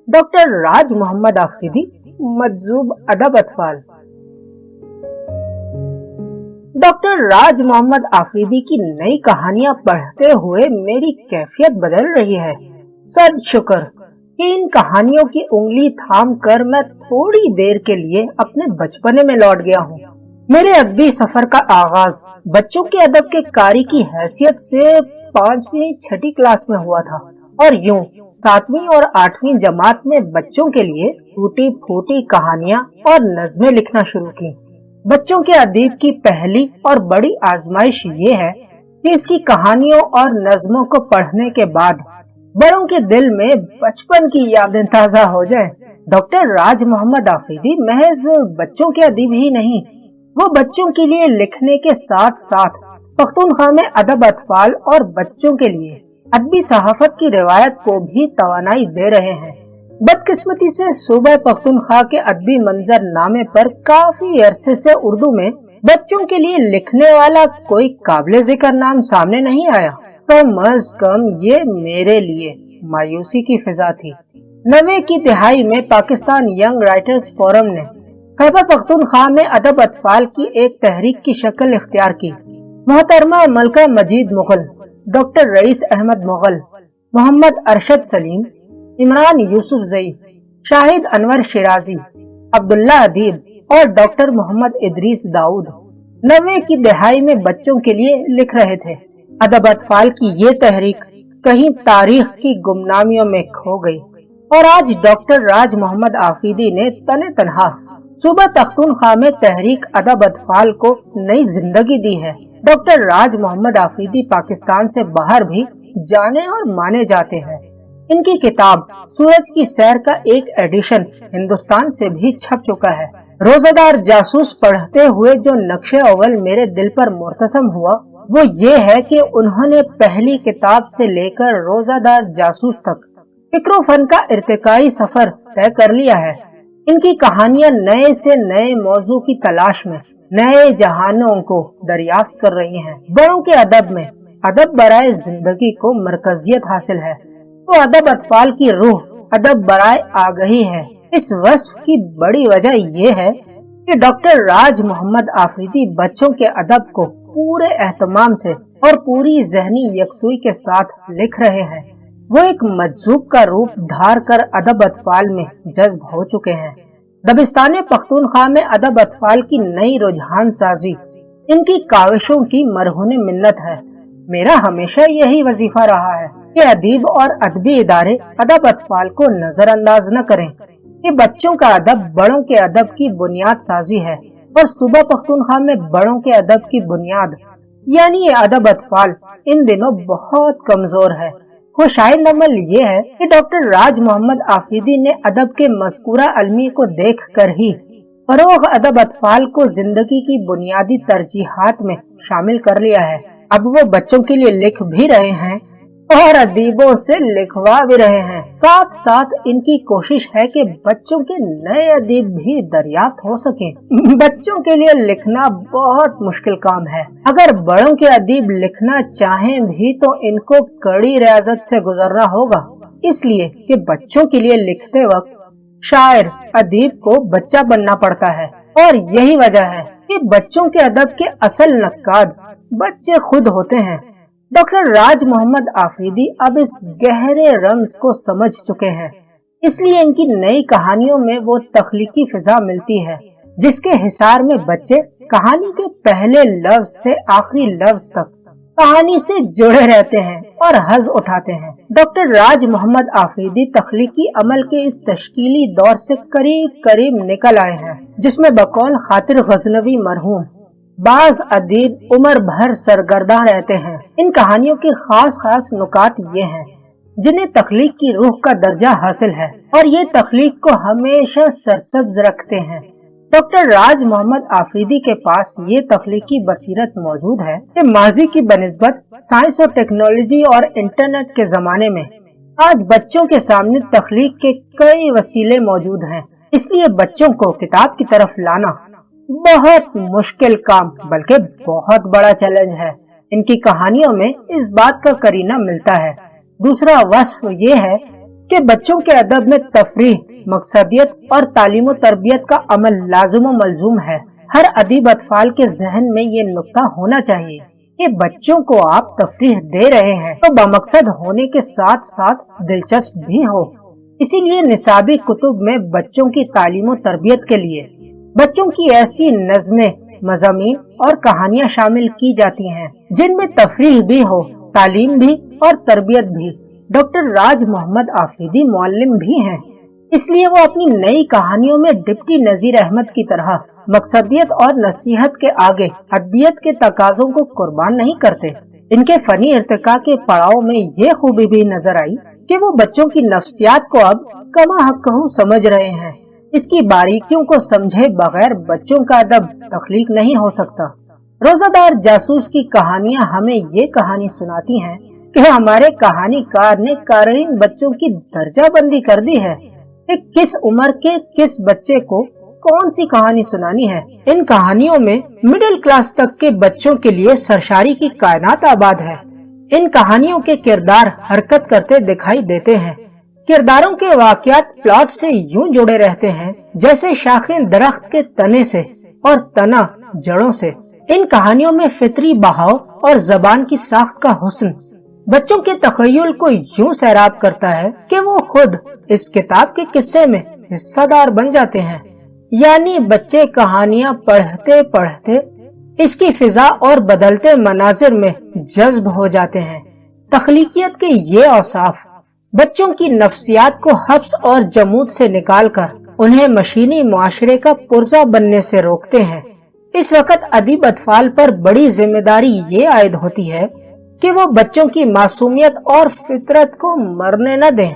Doctor राज मोहम्मद आफरीदी, मजजूब अदब अतफाल। Doctor राज मोहम्मद आफरीदी की नई कहानियां पढ़ते हुए मेरी कैफियत बदल रही है। सद शुक्र कि इन कहानियों की उंगली थाम कर मैं थोड़ी देर के लिए अपने बचपने में लौट गया हूँ। मेरे अदबी सफर का आगाज बच्चों के अदब के कारी की हैसियत से 5वीं 6ठी क्लास में हुआ था और यूं 7वीं और 8वीं जमात में बच्चों के लिए टूटी फूटी कहानियां और नज़में लिखना शुरू की। बच्चों के अदीब की पहली और बड़ी आजमाइश ये है कि इसकी कहानियों और नज़मों को पढ़ने के बाद बड़ों के दिल में बचपन की यादें ताज़ा हो जाएं। डॉक्टर राज मोहम्मद आफरीदी महज बच्चों के अदीब ही नहीं, वो बच्चों के लिए लिखने के साथ साथ पख्तूनख्वा में अदब अतफाल और बच्चों के लिए अदबी सहाफत की रिवायत को भी तवानाई दे रहे हैं। बदकिस्मती से सूबा पख्तूनख्वा के अदबी मंजर नामे पर काफी अरसे से उर्दू में बच्चों के लिए लिखने वाला कोई काबिल जिक्र नाम सामने नहीं आया। कम अज कम ये मेरे लिए मायूसी की फिजा थी। 90 की दिहाई में पाकिस्तान यंग राइटर्स फोरम ने खैबर पख्तूनख्वा में अदब अतफाल की एक तहरीक की शक्ल इख्तियार की। मोहतरमा मलका मजीद मुगल, डॉक्टर रईस अहमद मुगल, मोहम्मद अरशद सलीम, इमरान यूसुफ जई, शाहिद अनवर शिराजी, अब्दुल्ला अदीब और डॉक्टर मोहम्मद इदरीस दाऊद 90 की दिहाई में बच्चों के लिए लिख रहे थे। अदब अतफाल की ये तहरीक कहीं तारीख की गुमनामियों में खो गई और आज डॉक्टर राज मोहम्मद आफरीदी ने तने तनहा सूबा पख्तूनख्वा में तहरीक अदब अतफाल को नई जिंदगी दी है। डॉक्टर राज मोहम्मद आफरीदी पाकिस्तान से बाहर भी जाने और माने जाते हैं। इनकी किताब सूरज की सैर का एक एडिशन हिंदुस्तान से भी छप चुका है। रोजादार जासूस पढ़ते हुए जो नक्शे अव्वल मेरे दिल पर मुर्तसम हुआ वो ये है कि उन्होंने पहली किताब से लेकर रोजादार जासूस तक फिक्रो फन का इर्तिकाई सफर तय कर लिया है। इनकी कहानियां नए से नए मौजू की तलाश में नए जहानों को दरियाफ्त कर रही हैं। बड़ों के अदब में अदब बराए जिंदगी को मरकजियत हासिल है तो अदब अतफाल की रूह अदब बराए आगही है। इस वस्फ की बड़ी वजह ये है कि डॉक्टर राज मोहम्मद आफरीदी बच्चों के अदब को पूरे एहतमाम से और पूरी जहनी यकसुई के साथ लिख रहे हैं। वो एक मजजूब का रूप धार कर अदब अतफाल में जज्ब हो चुके हैं। दबिस्तान पख्तूनख्वा में अदब अतफाल की नई रुझान साजी इनकी काविशों की मरहून मिन्नत है। मेरा हमेशा यही वजीफा रहा है कि अदीब और अदबी इदारे अदब अतफाल को नजरअंदाज न करें कि बच्चों का अदब बड़ों के अदब की बुनियाद साजी है और सूबा पख्तूनख्वा में बड़ों के अदब की बुनियाद यानी ये अदब अतफाल इन दिनों बहुत कमजोर है। वो शायद अमल ये है कि डॉक्टर राज मोहम्मद आफरीदी ने अदब के मज़कूरा अलमी को देख कर ही फरोग अदब अतफाल को जिंदगी की बुनियादी तरजीहात में शामिल कर लिया है। अब वो बच्चों के लिए लिख भी रहे हैं और अदीबों से लिखवा भी रहे हैं। साथ साथ इनकी कोशिश है कि बच्चों के नए अदीब भी दरियाफ्त हो सके। बच्चों के लिए लिखना बहुत मुश्किल काम है। अगर बड़ों के अदीब लिखना चाहें भी तो इनको कड़ी रियाजत से गुजरना होगा, इसलिए कि बच्चों के लिए लिखते वक्त शायर अदीब को बच्चा बनना पड़ता है और यही वजह है कि बच्चों के अदब के असल नक्काद बच्चे खुद होते हैं। डॉक्टर राज मोहम्मद आफरीदी अब इस गहरे रम्ज को समझ चुके हैं, इसलिए इनकी नई कहानियों में वो तख्लीकी फिजा मिलती है जिसके हिसार में बच्चे कहानी के पहले लफ्ज से आखिरी लफ्ज तक कहानी से जुड़े रहते हैं और हज उठाते हैं। डॉक्टर राज मोहम्मद आफरीदी तख्लीकी अमल के इस तश्कीली दौर से करीब करीब निकल आए हैं जिसमें बकौल खातिर गजनवी मरहूम बाज अदीब उम्र भर सरगर्दा रहते हैं। इन कहानियों के खास नुकात ये हैं जिन्हें तख्लीक की रूह का दर्जा हासिल है और ये तख्लीक को हमेशा सरसब्ज रखते हैं। डॉक्टर राज मोहम्मद आफरीदी के पास ये तख्लीकी बसीरत मौजूद है कि माजी की बनिस्बत साइंस और टेक्नोलॉजी और इंटरनेट के जमाने में आज बच्चों के सामने तख्लीक के कई वसीले मौजूद हैं। इसलिए बच्चों को किताब की तरफ लाना बहुत मुश्किल काम बल्कि बहुत बड़ा चैलेंज है। इनकी कहानियों में इस बात का करीना मिलता है। दूसरा वस्फ ये है کہ بچوں کے ادب میں تفریح، مقصدیت اور تعلیم و تربیت کا عمل لازم و ملزوم ہے۔ ہر ادیب اطفال کے ذہن میں یہ نقطہ ہونا چاہیے کہ بچوں کو آپ تفریح دے رہے ہیں تو بمقصد ہونے کے ساتھ ساتھ دلچسپ بھی ہو۔ اسی لیے نصابی کتب میں بچوں کی تعلیم و تربیت کے لیے بچوں کی ایسی نظمیں، مضامین اور کہانیاں شامل کی جاتی ہیں جن میں تفریح بھی ہو، تعلیم بھی اور تربیت بھی۔ ڈاکٹر راج محمد آفریدی معلم بھی ہیں، اس لیے وہ اپنی نئی کہانیوں میں ڈپٹی نذیر احمد کی طرح مقصدیت اور نصیحت کے آگے ادبیت کے تقاضوں کو قربان نہیں کرتے۔ ان کے فنی ارتقاء کے پڑاؤ میں یہ خوبی بھی نظر آئی کہ وہ بچوں کی نفسیات کو اب کما حق سمجھ رہے ہیں۔ اس کی باریکیوں کو سمجھے بغیر بچوں کا ادب تخلیق نہیں ہو سکتا۔ روزہ دار جاسوس کی کہانیاں ہمیں یہ کہانی سناتی ہیں کہ ہمارے کہانی کار نے قارئین بچوں کی درجہ بندی کر دی ہے کہ کس عمر کے کس بچے کو کون سی کہانی سنانی ہے۔ ان کہانیوں میں مڈل کلاس تک کے بچوں کے لیے سرشاری کی کائنات آباد ہے۔ ان کہانیوں کے کردار حرکت کرتے دکھائی دیتے ہیں۔ کرداروں کے واقعات پلاٹ سے یوں جڑے رہتے ہیں جیسے شاخیں درخت کے تنے سے اور تنا جڑوں سے۔ ان کہانیوں میں فطری بہاؤ اور زبان کی ساخت کا حسن بچوں کے تخیل کو یوں سیراب کرتا ہے کہ وہ خود اس کتاب کے قصے میں حصہ دار بن جاتے ہیں۔ یعنی بچے کہانیاں پڑھتے پڑھتے اس کی فضا اور بدلتے مناظر میں جذب ہو جاتے ہیں۔ تخلیقیت کے یہ اوصاف بچوں کی نفسیات کو حبس اور جمود سے نکال کر انہیں مشینی معاشرے کا پرزہ بننے سے روکتے ہیں۔ اس وقت ادیب اطفال پر بڑی ذمہ داری یہ عائد ہوتی ہے کہ وہ بچوں کی معصومیت اور فطرت کو مرنے نہ دیں،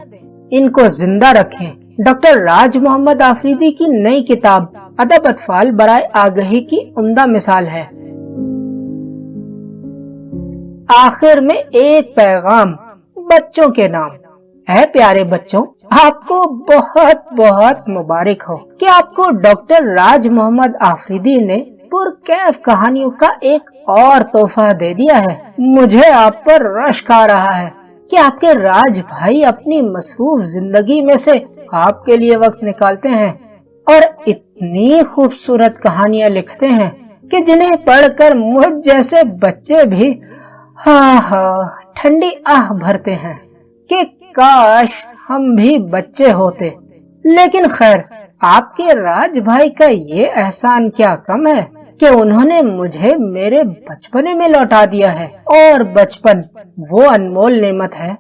ان کو زندہ رکھیں۔ ڈاکٹر راج محمد آفریدی کی نئی کتاب ادب اطفال برائے آگہی کی عمدہ مثال ہے۔ آخر میں ایک پیغام بچوں کے نام۔ اے پیارے بچوں، آپ کو بہت بہت مبارک ہو کہ آپ کو ڈاکٹر راج محمد آفریدی نے پرکیف کہانیوں کا ایک اور تحفہ دے دیا ہے۔ مجھے آپ پر رشک آ رہا ہے کہ آپ کے راج بھائی اپنی مصروف زندگی میں سے آپ کے لیے وقت نکالتے ہیں اور اتنی خوبصورت کہانیاں لکھتے ہیں کہ جنہیں پڑھ کر مجھ جیسے بچے بھی ٹھنڈی آہ بھرتے ہیں کہ کاش ہم بھی بچے ہوتے۔ لیکن خیر، آپ کے راج بھائی کا یہ احسان کیا کم ہے کہ انہوں نے مجھے میرے بچپنے میں لوٹا دیا ہے، اور بچپن وہ انمول نعمت ہے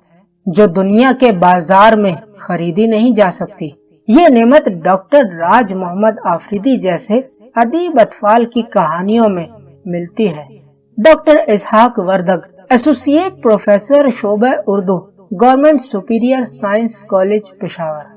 جو دنیا کے بازار میں خریدی نہیں جا سکتی۔ یہ نعمت ڈاکٹر راج محمد آفریدی جیسے ادیب اطفال کی کہانیوں میں ملتی ہے۔ ڈاکٹر اسحاق وردگ، ایسوسیٹ پروفیسر شعبہ Urdu, government superior science college Peshawar.